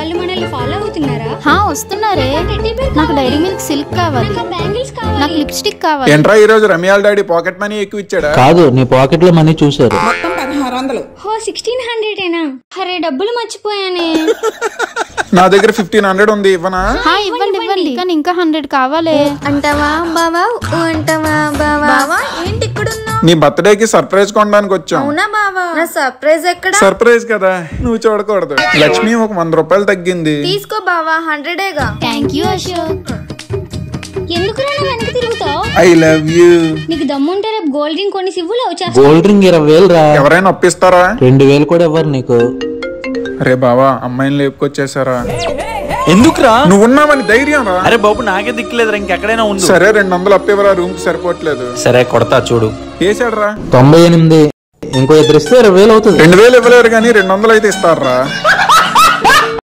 వాళ్ళు మనల్ని ఫాలో అవుతున్నారా? వస్తున్నారే. నాకు డైరీ మిల్క్ సిల్క్ కావాలి, బ్యాంగిల్స్ కావాలి, నాకు లిప్స్టిక్ కావాలి. ఏంట్రా ఈ రోజు రమ్యాల డాడీ పాకెట్ మనీ ఎక్కువ ఇచ్చాడా? కాదు, నీ పాకెట్ లో మనీ చూసారు. మొత్తం 1600. 1600 అరే డబ్బులు మర్చిపోయానే. నా దగ్గర 1500 ఉంది, ఇవ్వనా? ఇవ్వండి ఇవ్వండి, కానీ ఇంకా 100 కావాలి. అంటావా బావా? అంటావా బావా? ఏంటి ఇక్కడ ఉన్నావు? నీ బర్త్డే కి సర్ప్రైజ్ కొనడానికి వచ్చాం. అవునా బావా? నా సర్ప్రైజ్ ఎక్కడ? సర్ప్రైజ్ కదా, నువ్వు చూడకూడదు. లక్ష్మి ఒక 100 రూపాయలు తగ్గింది. తీసుకో బావా, 100ఏగా. Thank you Ashok. ఎందుకు వెనక తిరుగుతావు? I love you. నీకు దమ్ముంటే రేపు గోల్డ్ రింగ్ కొని సివ్వులు వచ్చేస్తా. గోల్డ్ రింగ్ 20,000 రా. ఎవరైనా ఒప్పిస్తారా? 2,000 కూడా ఇవ్వరు నీకు. అరే బావా, అమ్మాయిని లేపుకొచ్చేసారా? ఎందుకురా? నువ్వు ఉన్నావని ధైర్యం రా. అరే బాబు, నాకే దిక్కులేదురా, ఇంకెక్కడైనా ఉంది. సరే 200 అప్పివరా, రూమ్ కి సరిపోవట్లేదు. సరే కొడతా చూడు. వేసాడరా 98. ఇంకో 2 ఇస్తే 20,000 అవుతుంది. 2000 ఇవ్వలేరు కానీ 200 అయితే ఇస్తారా?